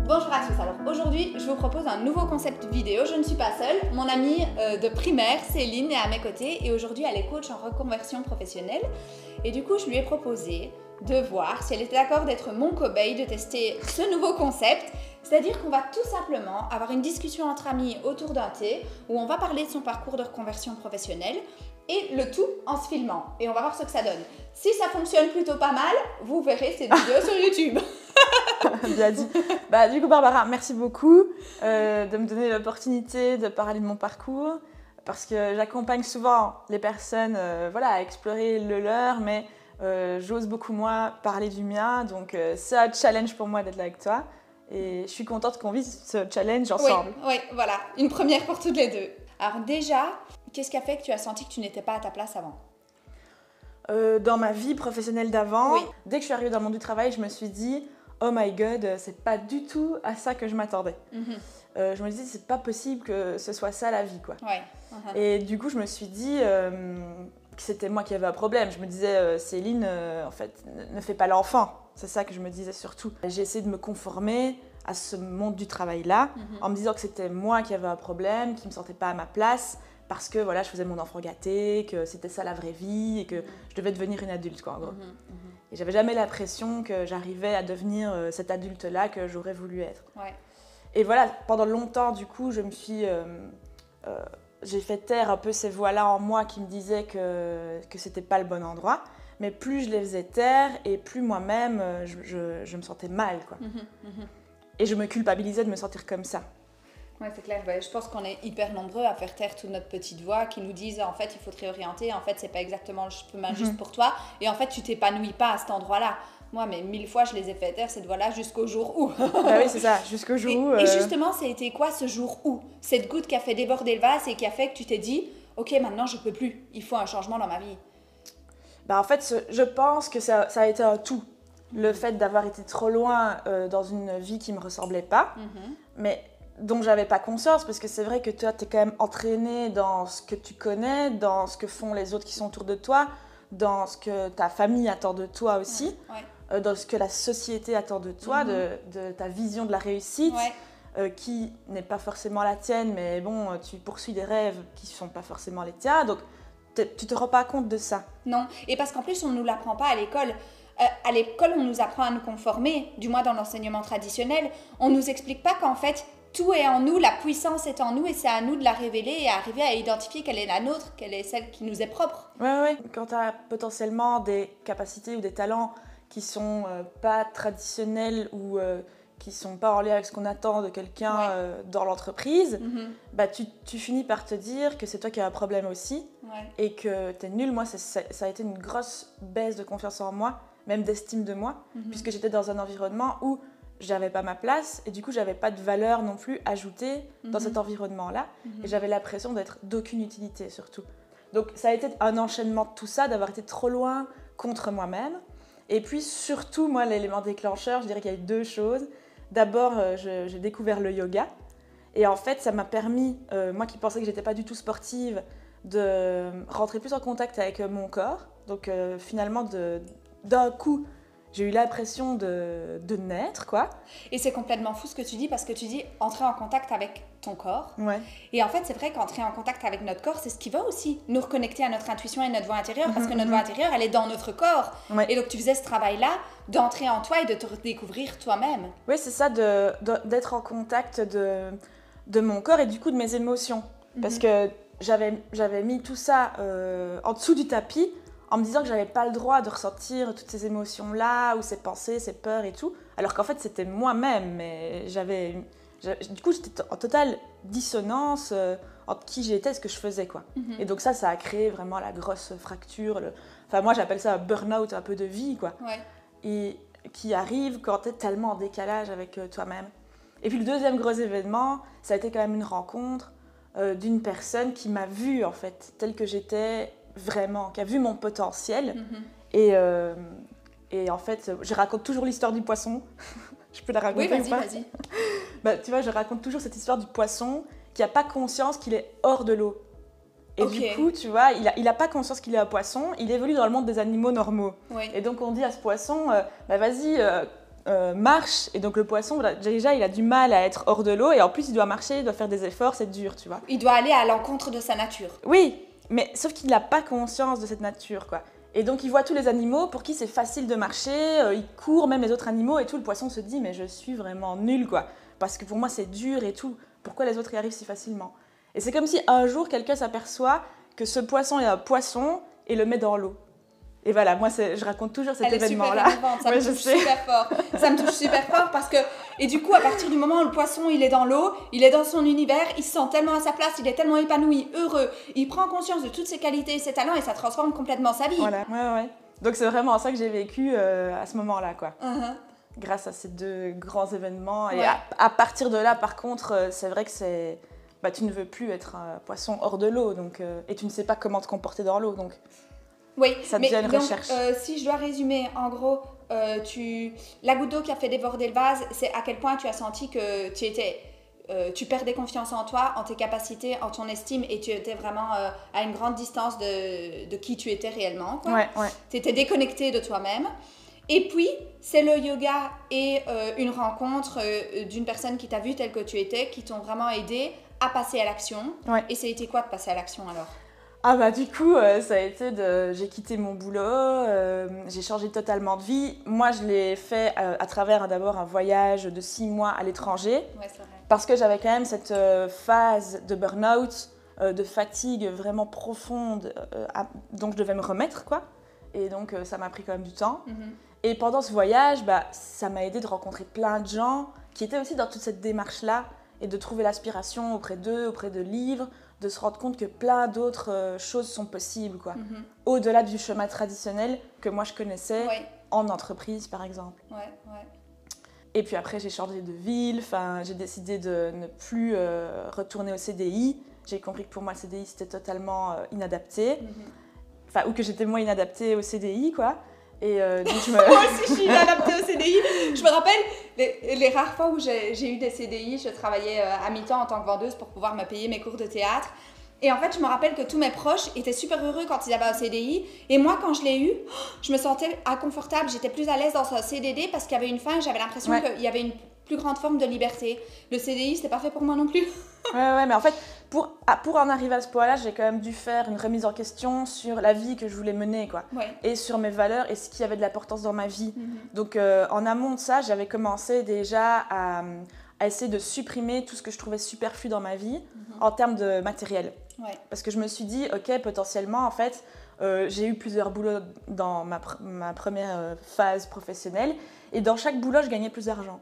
Bonjour à tous, alors aujourd'hui je vous propose un nouveau concept vidéo. Je ne suis pas seule, mon amie de primaire Céline est à mes côtés et aujourd'hui elle est coach en reconversion professionnelle et du coup je lui ai proposé de voir si elle était d'accord d'être mon cobaye, de tester ce nouveau concept. C'est-à-dire qu'on va tout simplement avoir une discussion entre amis autour d'un thé où on va parler de son parcours de reconversion professionnelle et le tout en se filmant et on va voir ce que ça donne. Si ça fonctionne plutôt pas mal, vous verrez cette vidéo sur YouTube. Bien dit. Du coup, Barbara, merci beaucoup de me donner l'opportunité de parler de mon parcours parce que j'accompagne souvent les personnes à explorer le leur, mais j'ose beaucoup moins parler du mien. Donc, c'est un challenge pour moi d'être là avec toi et je suis contente qu'on vive ce challenge ensemble. Oui, voilà, une première pour toutes les deux. Alors déjà, qu'est-ce qui a fait que tu as senti que tu n'étais pas à ta place avant ? Dans ma vie professionnelle d'avant, oui. Dès que je suis arrivée dans le monde du travail, je me suis dit « Oh my God, c'est pas du tout à ça que je m'attendais. Je me disais « C'est pas possible que ce soit ça la vie. » quoi. Ouais. Et du coup, je me suis dit que c'était moi qui avais un problème. Je me disais « Céline, en fait, ne fais pas l'enfant. » C'est ça que je me disais surtout. J'ai essayé de me conformer à ce monde du travail-là en me disant que c'était moi qui avais un problème, qui me sentais pas à ma place parce que je faisais mon enfant gâté, que c'était ça la vraie vie et que je devais devenir une adulte, quoi, en gros. Et j'avais jamais l'impression que j'arrivais à devenir cet adulte-là que j'aurais voulu être. Ouais. Et voilà, pendant longtemps, du coup, j'ai fait taire un peu ces voix-là en moi qui me disaient que c'était pas le bon endroit. Mais plus je les faisais taire et plus moi-même, je me sentais mal, quoi. Et je me culpabilisais de me sentir comme ça. Ouais, c'est clair. Je pense qu'on est hyper nombreux à faire taire toute notre petite voix qui nous disent en fait il faut te réorienter, en fait c'est pas exactement le chemin juste pour toi et en fait tu t'épanouis pas à cet endroit-là. Moi, mais 1000 fois je les ai fait taire cette voix-là jusqu'au jour où. Oui, c'est ça, jusqu'au jour où. Et justement, ça a été quoi ce jour où ? Cette goutte qui a fait déborder le vase et qui a fait que tu t'es dit ok, maintenant je peux plus, il faut un changement dans ma vie. En fait, je pense que ça a été un tout. Le fait d'avoir été trop loin dans une vie qui me ressemblait pas, mais dont j'avais pas conscience, parce que c'est vrai que toi, tu es quand même entraîné dans ce que tu connais, dans ce que font les autres qui sont autour de toi, dans ce que ta famille attend de toi aussi, dans ce que la société attend de toi, de ta vision de la réussite, qui n'est pas forcément la tienne, mais bon, tu poursuis des rêves qui sont pas forcément les tiens, donc tu te rends pas compte de ça. Non, et parce qu'en plus, on ne nous l'apprend pas à l'école. À l'école, on nous apprend à nous conformer, du moins dans l'enseignement traditionnel. On nous explique pas qu'en fait, tout est en nous, la puissance est en nous et c'est à nous de la révéler et arriver à identifier quelle est la nôtre, quelle est celle qui nous est propre. Oui. Quand tu as potentiellement des capacités ou des talents qui sont pas traditionnels ou qui sont pas en lien avec ce qu'on attend de quelqu'un dans l'entreprise, tu finis par te dire que c'est toi qui as un problème aussi et que tu es nul. Moi, ça a été une grosse baisse de confiance en moi, même d'estime de moi, puisque j'étais dans un environnement où j'avais pas ma place et du coup j'avais pas de valeur non plus ajoutée dans cet environnement-là et j'avais l'impression d'être d'aucune utilité surtout. Donc ça a été un enchaînement de tout ça, d'avoir été trop loin contre moi-même. Et puis surtout, moi, l'élément déclencheur, je dirais qu'il y a eu deux choses. D'abord, j'ai découvert le yoga et en fait ça m'a permis, moi qui pensais que j'étais pas du tout sportive, de rentrer plus en contact avec mon corps. Donc finalement, d'un coup, j'ai eu l'impression de naître, quoi. Et c'est complètement fou ce que tu dis, parce que tu dis entrer en contact avec ton corps. Ouais. Et en fait, c'est vrai qu'entrer en contact avec notre corps, c'est ce qui va aussi nous reconnecter à notre intuition et notre voix intérieure, parce que notre voix intérieure, elle est dans notre corps. Et donc, tu faisais ce travail-là d'entrer en toi et de te redécouvrir toi-même. Oui, c'est ça, d'être en contact de mon corps et du coup de mes émotions. Parce que j'avais mis tout ça en dessous du tapis, en me disant que j'avais pas le droit de ressentir toutes ces émotions-là, ou ces pensées, ces peurs et tout, alors qu'en fait c'était moi-même, mais du coup j'étais en totale dissonance entre qui j'étais et ce que je faisais, quoi. Et donc ça a créé vraiment la grosse fracture, enfin moi j'appelle ça un burn-out un peu de vie, quoi. Et qui arrive quand t'es tellement en décalage avec toi-même. Et puis le deuxième gros événement, ça a été quand même une rencontre d'une personne qui m'a vue en fait, telle que j'étais, vraiment, qui a vu mon potentiel. Et en fait, je raconte toujours l'histoire du poisson. Je peux la raconter? Oui, vas-y. Tu vois, je raconte toujours cette histoire du poisson qui n'a pas conscience qu'il est hors de l'eau. Et du coup, tu vois, il a pas conscience qu'il est un poisson, il évolue dans le monde des animaux normaux. Et donc on dit à ce poisson, vas-y, marche, et donc le poisson, déjà, il a du mal à être hors de l'eau, et en plus, il doit marcher, il doit faire des efforts, c'est dur, tu vois. Il doit aller à l'encontre de sa nature. Oui, mais sauf qu'il n'a pas conscience de cette nature, quoi. Et donc, il voit tous les animaux pour qui c'est facile de marcher, il court, même les autres animaux, et tout. Le poisson se dit, mais je suis vraiment nul, quoi. Parce que pour moi, c'est dur et tout. Pourquoi les autres y arrivent si facilement? Et c'est comme si un jour, quelqu'un s'aperçoit que ce poisson est un poisson et le met dans l'eau. Et voilà, moi, je raconte toujours cet événement-là. Ça me touche super fort. Ça me touche super fort parce que... Et du coup, à partir du moment où le poisson, il est dans l'eau, il est dans son univers, il se sent tellement à sa place, il est tellement épanoui, heureux, il prend conscience de toutes ses qualités et ses talents et ça transforme complètement sa vie. Voilà, ouais. Donc c'est vraiment ça que j'ai vécu à ce moment-là, quoi. Grâce à ces deux grands événements. Et à partir de là, par contre, c'est vrai que c'est... Bah, tu ne veux plus être un poisson hors de l'eau, donc, et tu ne sais pas comment te comporter dans l'eau, donc... Oui, ça devient une recherche. Si je dois résumer, en gros, la goutte d'eau qui a fait déborder le vase, c'est à quel point tu as senti que tu perdais confiance en toi, en tes capacités, en ton estime, et tu étais vraiment à une grande distance de qui tu étais réellement. Ouais. Tu étais déconnecté de toi-même. Et puis, c'est le yoga et une rencontre d'une personne qui t'a vu telle que tu étais, qui t'ont vraiment aidé à passer à l'action. Ouais. Et ça a été quoi de passer à l'action alors ? Ah bah du coup, ça a été j'ai quitté mon boulot, j'ai changé totalement de vie. Moi, je l'ai fait à travers d'abord un voyage de 6 mois à l'étranger. Ouais, c'est vrai. Parce que j'avais quand même cette phase de burn-out, de fatigue vraiment profonde, dont je devais me remettre, quoi. Et donc, ça m'a pris quand même du temps. Et pendant ce voyage, ça m'a aidé de rencontrer plein de gens qui étaient aussi dans toute cette démarche-là et de trouver l'aspiration auprès d'eux, auprès de livres, de se rendre compte que plein d'autres choses sont possibles, quoi. Au-delà du chemin traditionnel que moi je connaissais en entreprise, par exemple. Et puis après, j'ai changé de ville, j'ai décidé de ne plus retourner au CDI. J'ai compris que pour moi, le CDI, c'était totalement inadapté. Ou que j'étais moins inadaptée au CDI, quoi. Et donc moi aussi, je suis inadaptée au CDI. Je me rappelle les rares fois où j'ai eu des CDI, je travaillais à mi-temps en tant que vendeuse pour pouvoir me payer mes cours de théâtre. Et en fait, je me rappelle que tous mes proches étaient super heureux quand ils avaient un CDI. Et moi, quand je l'ai eu, je me sentais inconfortable. J'étais plus à l'aise dans un CDD parce qu'il y avait une fin et j'avais l'impression qu'il y avait une plus grande forme de liberté. Le CDI, c'était pas fait pour moi non plus. Ouais, mais en fait, pour en arriver à ce point-là, j'ai quand même dû faire une remise en question sur la vie que je voulais mener, quoi. Et sur mes valeurs et ce qui avait de l'importance dans ma vie. Donc, en amont de ça, j'avais commencé déjà à essayer de supprimer tout ce que je trouvais superflu dans ma vie en termes de matériel. Parce que je me suis dit, ok, potentiellement, en fait, j'ai eu plusieurs boulots dans ma première phase professionnelle. Et dans chaque boulot, je gagnais plus d'argent.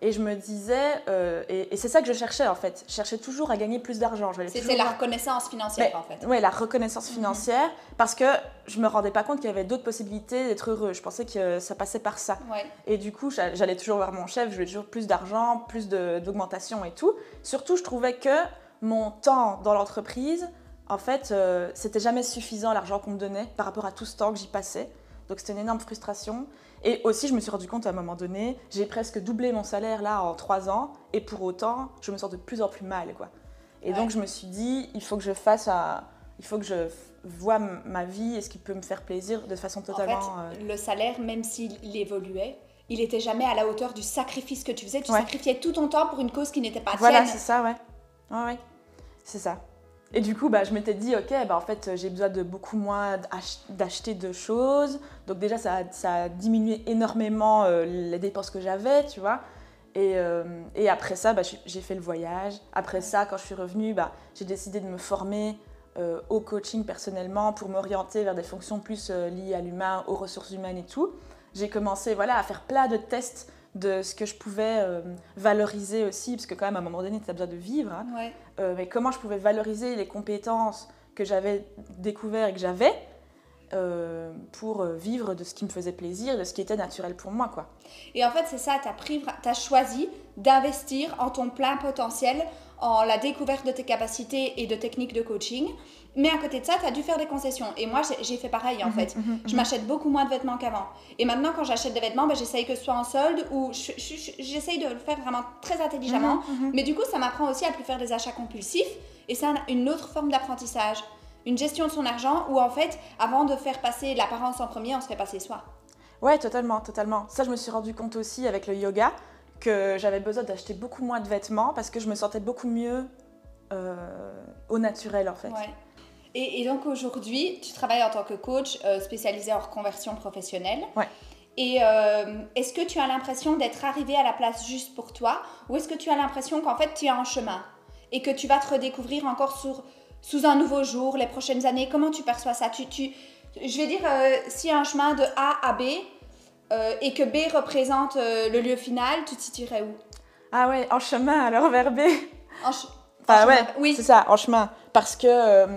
Et je me disais, et c'est ça que je cherchais en fait, je cherchais toujours à gagner plus d'argent. C'est la reconnaissance financière en fait. Oui, la reconnaissance financière, parce que je ne me rendais pas compte qu'il y avait d'autres possibilités d'être heureux. Je pensais que ça passait par ça. Et du coup, j'allais toujours voir mon chef, je voulais toujours plus d'argent, plus d'augmentation et tout. Surtout, je trouvais que mon temps dans l'entreprise, en fait, c'était jamais suffisant l'argent qu'on me donnait par rapport à tout ce temps que j'y passais. Donc c'était une énorme frustration. Et aussi, je me suis rendu compte à un moment donné, j'ai presque doublé mon salaire là en 3 ans, et pour autant, je me sens de plus en plus mal, quoi. Et donc je me suis dit, il faut que je vois ma vie et ce qui peut me faire plaisir de façon totalement... En fait, le salaire, même s'il évoluait, il n'était jamais à la hauteur du sacrifice que tu faisais. Tu sacrifiais tout ton temps pour une cause qui n'était pas tienne. Voilà, c'est ça, ouais. C'est ça. Et du coup, je m'étais dit, ok, en fait, j'ai besoin de beaucoup moins d'acheter de choses. Donc déjà, ça a diminué énormément les dépenses que j'avais, tu vois. Et après ça, j'ai fait le voyage. Après ça, quand je suis revenue, j'ai décidé de me former au coaching personnellement pour m'orienter vers des fonctions plus liées à l'humain, aux ressources humaines et tout. J'ai commencé à faire plein de tests de ce que je pouvais valoriser aussi, parce que quand même, à un moment donné, tu as besoin de vivre. Mais comment je pouvais valoriser les compétences que j'avais découvertes et que j'avais pour vivre de ce qui me faisait plaisir, de ce qui était naturel pour moi, quoi. Et en fait, c'est ça, tu as choisi d'investir en ton plein potentiel, en la découverte de tes capacités et de techniques de coaching. Mais à côté de ça, tu as dû faire des concessions. Et moi, j'ai fait pareil, en fait. Je m'achète beaucoup moins de vêtements qu'avant. Et maintenant, quand j'achète des vêtements, j'essaye que ce soit en solde ou j'essaye de le faire vraiment très intelligemment. Mais du coup, ça m'apprend aussi à plus faire des achats compulsifs. Et c'est une autre forme d'apprentissage. Une gestion de son argent où, en fait, avant de faire passer l'apparence en premier, on se fait passer soi. Ouais, totalement, totalement. Ça, je me suis rendu compte aussi avec le yoga que j'avais besoin d'acheter beaucoup moins de vêtements parce que je me sentais beaucoup mieux au naturel en fait. Ouais. Et donc aujourd'hui, tu travailles en tant que coach spécialisé en reconversion professionnelle. Ouais. Et est-ce que tu as l'impression d'être arrivé à la place juste pour toi ou est-ce que tu as l'impression qu'en fait tu es en chemin et que tu vas te redécouvrir encore sous un nouveau jour les prochaines années? Comment tu perçois ça? Je vais dire, s'il y a un chemin de A à B et que B représente le lieu final, tu t'y tirais où? Ah ouais, en chemin alors vers B. Enfin, ouais, oui. C'est ça, en chemin. Parce que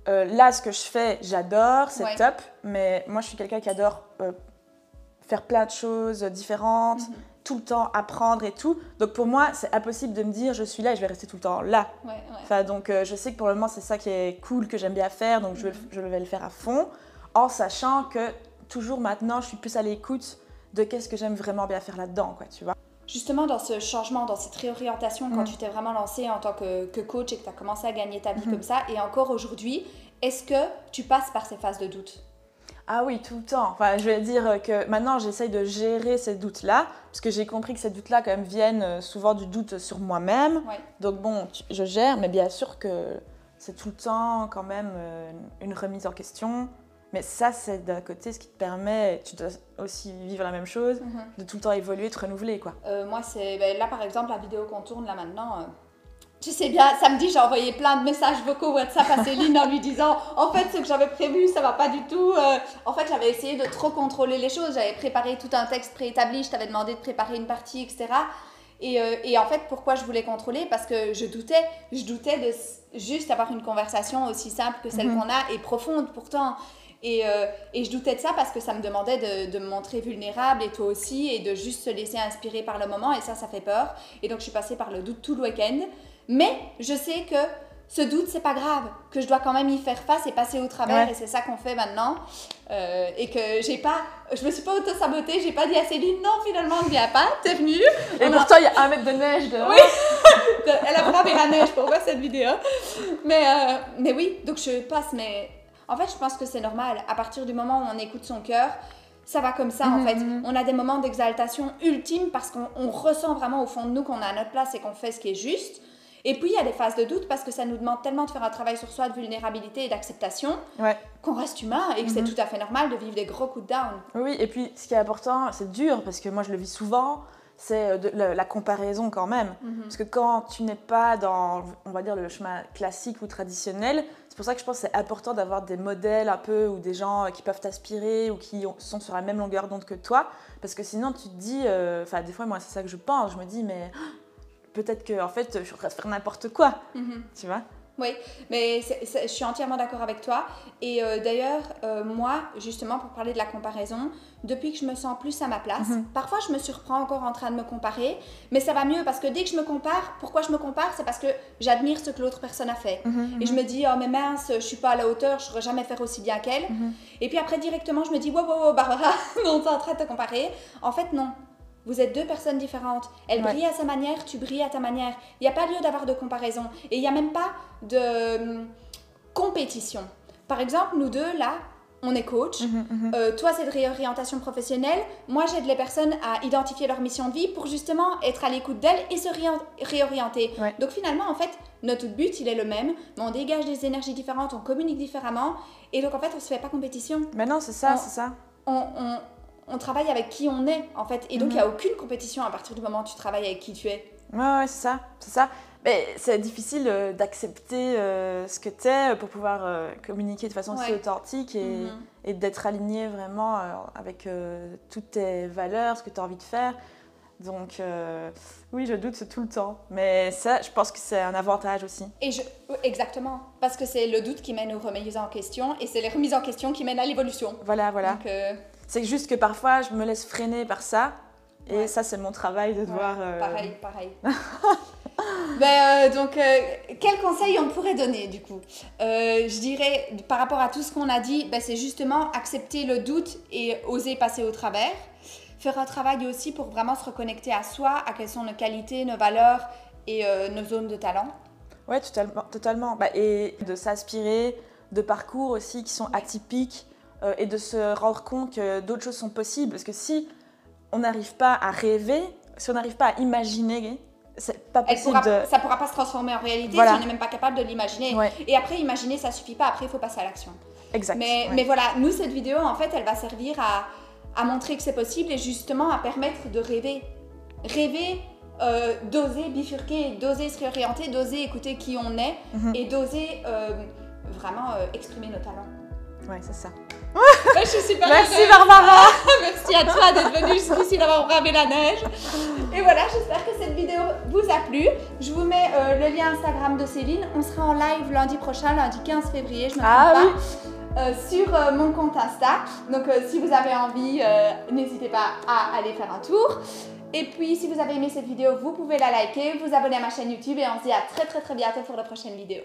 là, ce que je fais, j'adore, c'est top. Mais moi, je suis quelqu'un qui adore faire plein de choses différentes, tout le temps apprendre et tout. Donc pour moi, c'est impossible de me dire je suis là et je vais rester tout le temps là. Enfin, donc je sais que pour le moment, c'est ça qui est cool, que j'aime bien faire, donc je vais le faire à fond, en sachant que toujours maintenant, je suis plus à l'écoute de qu'est-ce que j'aime vraiment bien faire là-dedans, quoi, tu vois. Justement, dans ce changement, dans cette réorientation, quand tu t'es vraiment lancée en tant que coach et que tu as commencé à gagner ta vie comme ça, et encore aujourd'hui, est-ce que tu passes par ces phases de doute? Ah oui, tout le temps. Enfin, je vais dire que maintenant, j'essaye de gérer ces doutes-là, parce que j'ai compris que ces doutes-là, quand même, viennent souvent du doute sur moi-même. Ouais. Donc bon, je gère, mais bien sûr que c'est tout le temps, quand même, une remise en question. Mais ça, c'est d'un côté ce qui te permet, tu dois aussi vivre la même chose, de tout le temps évoluer, te renouveler, quoi. Moi, c'est là, par exemple, la vidéo qu'on tourne là maintenant... Tu sais bien, samedi, j'ai envoyé plein de messages vocaux WhatsApp à Céline en lui disant « En fait, ce que j'avais prévu, ça va pas du tout. » En fait, j'avais essayé de trop contrôler les choses. J'avais préparé tout un texte préétabli. Je t'avais demandé de préparer une partie, etc. Et en fait, pourquoi je voulais contrôler? Parce que je doutais de juste avoir une conversation aussi simple que celle qu'on a et profonde pourtant. Et je doutais de ça parce que ça me demandait de me montrer vulnérable et toi aussi et de juste se laisser inspirer par le moment. Et ça fait peur. Et donc, je suis passée par le doute tout le week-end. Mais je sais que ce doute, c'est pas grave, que je dois quand même y faire face et passer au travers, et c'est ça qu'on fait maintenant. Et que je me suis pas auto-sabotée, j'ai pas dit à Céline, non, finalement, ne viens pas, t'es venue. Et pourtant, il y a 1 mètre de neige dehors. Oui, elle a bravé la neige pour voir cette vidéo. Mais oui, donc je passe, mais en fait, je pense que c'est normal. À partir du moment où on écoute son cœur, ça va comme ça en fait. On a des moments d'exaltation ultime parce qu'on ressent vraiment au fond de nous qu'on est à notre place et qu'on fait ce qui est juste. Et puis il y a des phases de doute parce que ça nous demande tellement de faire un travail sur soi, de vulnérabilité et d'acceptation, qu'on reste humain et que c'est tout à fait normal de vivre des gros coups de down. Oui, et puis ce qui est important, c'est dur parce que moi je le vis souvent, c'est la comparaison quand même. Parce que quand tu n'es pas dans, on va dire, le chemin classique ou traditionnel, c'est pour ça que je pense que c'est important d'avoir des modèles un peu ou des gens qui peuvent t'inspirer ou qui sont sur la même longueur d'onde que toi. Parce que sinon tu te dis, enfin des fois moi c'est ça que je pense, je me dis mais peut-être que en fait je suis en train de faire n'importe quoi, tu vois. Oui, mais je suis entièrement d'accord avec toi. Et d'ailleurs, moi, justement, pour parler de la comparaison, depuis que je me sens plus à ma place, parfois je me surprends encore en train de me comparer, mais ça va mieux parce que dès que je me compare, pourquoi je me compare? C'est parce que j'admire ce que l'autre personne a fait. Et je me dis, oh mais mince, je suis pas à la hauteur, je ne saurais jamais faire aussi bien qu'elle. Et puis après, directement, je me dis, wow, Barbara, non, t'es en train de te comparer. En fait, non. Vous êtes 2 personnes différentes. Elle brille à sa manière, tu brilles à ta manière. Il n'y a pas lieu d'avoir de comparaison. Et il n'y a même pas de compétition. Par exemple, nous deux, là, on est coach. Toi, c'est de réorientation professionnelle. Moi, j'aide les personnes à identifier leur mission de vie pour justement être à l'écoute d'elles et se réorienter. Donc finalement, en fait, notre but, il est le même. Mais on dégage des énergies différentes, on communique différemment. Et donc, en fait, on ne se fait pas compétition. Mais non, c'est ça, c'est ça. On travaille avec qui on est, en fait. Et donc, il n'y a aucune compétition à partir du moment où tu travailles avec qui tu es. Ouais, c'est ça. Mais c'est difficile d'accepter ce que tu es pour pouvoir communiquer de façon aussi authentique et d'être aligné vraiment avec toutes tes valeurs, ce que tu as envie de faire. Donc, oui, je doute tout le temps. Mais ça, je pense que c'est un avantage aussi. Exactement. Parce que c'est le doute qui mène aux remises en question et c'est les remises en question qui mènent à l'évolution. Voilà. Donc, c'est juste que parfois, je me laisse freiner par ça. Et ça, c'est mon travail de devoir... Pareil. Donc, quel conseil on pourrait donner du coup? Je dirais, par rapport à tout ce qu'on a dit, c'est justement accepter le doute et oser passer au travers. Faire un travail aussi pour vraiment se reconnecter à soi, à quelles sont nos qualités, nos valeurs et nos zones de talent. Oui, totalement. Et de s'inspirer de parcours aussi qui sont atypiques et de se rendre compte que d'autres choses sont possibles. Parce que si on n'arrive pas à rêver, si on n'arrive pas à imaginer, c'est pas possible ça pourra pas se transformer en réalité Voilà. si on n'est même pas capable de l'imaginer. Ouais. Et après, imaginer, ça suffit pas. Après, il faut passer à l'action. Exact. Mais voilà, nous, cette vidéo, en fait, elle va servir à montrer que c'est possible et justement à permettre de rêver. Rêver, d'oser bifurquer, d'oser se réorienter, d'oser écouter qui on est et d'oser vraiment exprimer nos talents. Ouais, c'est ça. Je suis super Merci heureuse. Barbara. Merci à toi d'être venue jusqu'ici, d'avoir bravé la neige. Et voilà, j'espère que cette vidéo vous a plu. Je vous mets le lien Instagram de Céline. On sera en live lundi prochain, lundi 15 février, je ne me trompe pas, sur mon compte Insta. Donc si vous avez envie, n'hésitez pas à aller faire un tour. Et puis si vous avez aimé cette vidéo, vous pouvez la liker, vous abonner à ma chaîne YouTube et on se dit à très bientôt pour la prochaine vidéo.